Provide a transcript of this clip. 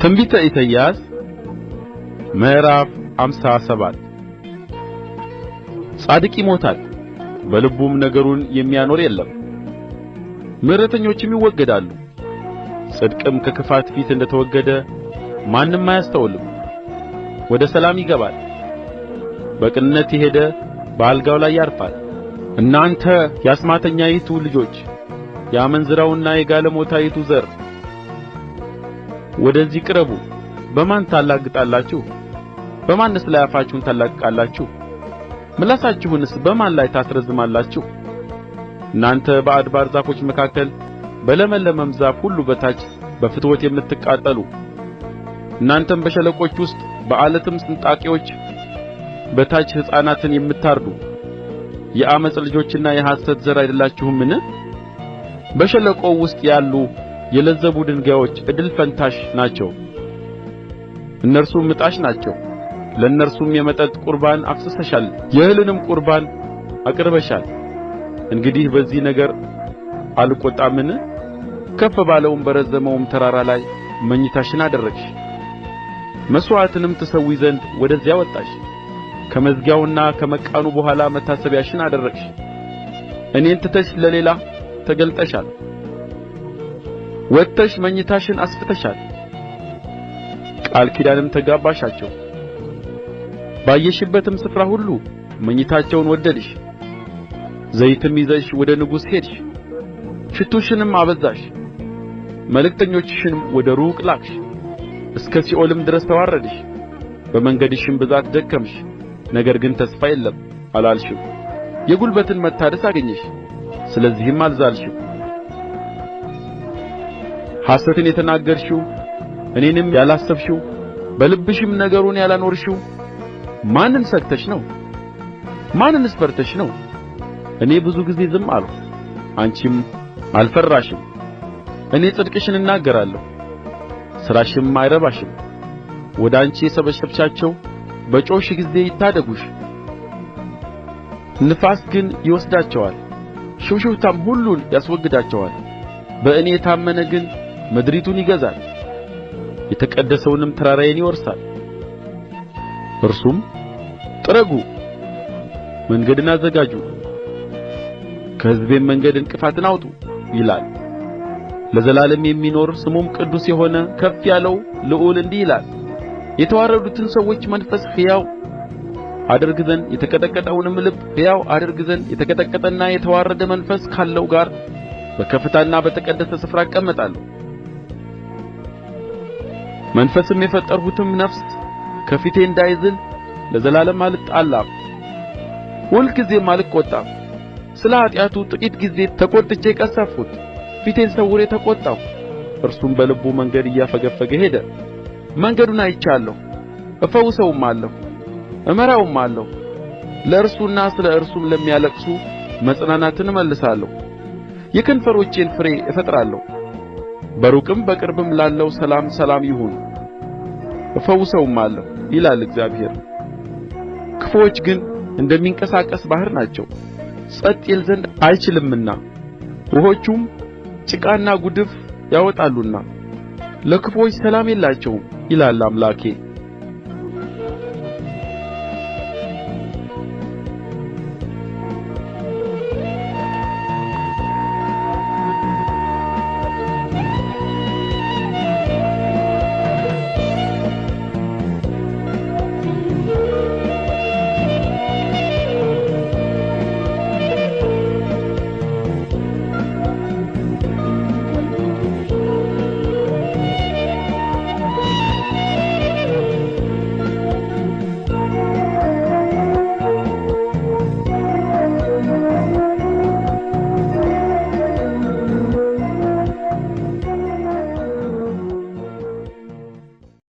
ትንቢተ ኢሳይያስ ምዕራፍ 57 ጻድቅ ይሞታል፣ በልቡም ነገሩን የሚያኖር የለም። ምሕረተኞችም ይወገዳሉ፣ ጽድቅም ከክፋት ፊት እንደ ተወገደ ማንም አያስተውልም። ወደ ሰላም ይገባል፣ በቅንነት የሄደ በአልጋው ላይ ያርፋል። እናንተ የአስማተኛይቱ ልጆች፣ የአመንዝራውና የጋለሞታይቱ ዘር ወደዚህ ቅረቡ። በማን ታላግጣላችሁ? በማንስ ላይ አፋችሁን ታላቅቃላችሁ? ምላሳችሁንስ በማን ላይ ታስረዝማላችሁ? እናንተ በአድባር ዛፎች መካከል በለመለመም ዛፍ ሁሉ በታች በፍትወት የምትቃጠሉ፣ እናንተም በሸለቆች ውስጥ በዓለትም ስንጣቂዎች በታች ሕፃናትን የምታርዱ የዓመፅ ልጆችና የሐሰት ዘር አይደላችሁምን? በሸለቆው ውስጥ ያሉ የለዘቡ ድንጋዮች እድል ፈንታሽ ናቸው፣ እነርሱም ዕጣሽ ናቸው። ለእነርሱም የመጠጥ ቁርባን አፍስሰሻል፣ የእህልንም ቁርባን አቅርበሻል። እንግዲህ በዚህ ነገር አልቈጣምን? ከፍ ባለውም በረዘመውም ተራራ ላይ መኝታሽን አደረግሽ፣ መሥዋዕትንም ትሠዊ ዘንድ ወደዚያ ወጣሽ። ከመዝጊያውና ከመቃኑ በኋላ መታሰቢያሽን አደረግሽ። እኔን ትተሽ ለሌላ ተገልጠሻል፣ ወጥተሽ መኝታሽን አስፍተሻል። ቃል ኪዳንም ተጋባሻቸው፣ ባየሽበትም ስፍራ ሁሉ መኝታቸውን ወደድሽ። ዘይትም ይዘሽ ወደ ንጉሥ ሄድሽ፣ ሽቱሽንም አበዛሽ፣ መልእክተኞችሽንም ወደ ሩቅ ላክሽ። እስከ ሲኦልም ድረስ ተዋረድሽ፣ በመንገድሽም ብዛት ደከምሽ። ነገር ግን ተስፋ የለም አላልሽም። የጕልበትን መታደስ አገኘሽ፣ ስለዚህም አልዛልሽም። ሐሰትን የተናገርሽው እኔንም ያላሰብሽው በልብሽም ነገሩን ያላኖርሽው ማንን ሰግተሽ ነው? ማንንስ ፈርተሽ ነው? እኔ ብዙ ጊዜ ዝም አልሁ፣ አንቺም አልፈራሽም። እኔ ጽድቅሽን እናገራለሁ፣ ሥራሽም አይረባሽም። ወደ አንቺ የሰበሰብሻቸው በጮኽሽ ጊዜ ይታደጉሽ። ንፋስ ግን ይወስዳቸዋል፣ ሽውሽውታም ሁሉን ያስወግዳቸዋል። በእኔ የታመነ ግን ምድሪቱን ይገዛል፣ የተቀደሰውንም ተራራዬን ይወርሳል። እርሱም ጥረጉ፣ መንገድን አዘጋጁ፣ ከሕዝቤም መንገድ ዕንቅፋትን አውጡ ይላል። ለዘላለም የሚኖር ስሙም ቅዱስ የሆነ ከፍ ያለው ልዑል እንዲህ ይላል። የተዋረዱትን ሰዎች መንፈስ ሕያው አደርግ ዘንድ የተቀጠቀጠውንም ልብ ሕያው አደርግ ዘንድ የተቀጠቀጠና የተዋረደ መንፈስ ካለው ጋር በከፍታና በተቀደሰ ስፍራ እቀመጣለሁ። መንፈስም የፈጠርሁትም ነፍስ ከፊቴ እንዳይዝል ለዘላለም አልጣላም፣ ሁልጊዜም አልቈጣም። ስለ ኃጢአቱ ጥቂት ጊዜ ተቈጥቼ ቀሠፍሁት፣ ፊቴን ሰውሬ ተቈጣሁ። እርሱም በልቡ መንገድ እያፈገፈገ ሄደ። መንገዱን አይቻለሁ፣ እፈውሰውማለሁ፣ እመራውማለሁ። ለእርሱና ስለ እርሱም ለሚያለቅሱ መጽናናትን እመልሳለሁ። የከንፈሮቼን ፍሬ እፈጥራለሁ፣ በሩቅም በቅርብም ላለው ሰላም ሰላም ይሁን። እፈውሰውማለሁ ይላል እግዚአብሔር። ክፉዎች ግን እንደሚንቀሳቀስ ባሕር ናቸው፣ ጸጥ ይል ዘንድ አይችልምና። ውኆቹም ጭቃና ጕድፍ ያወጣሉና ለክፉዎች ሰላም የላቸውም ይላል አምላኬ።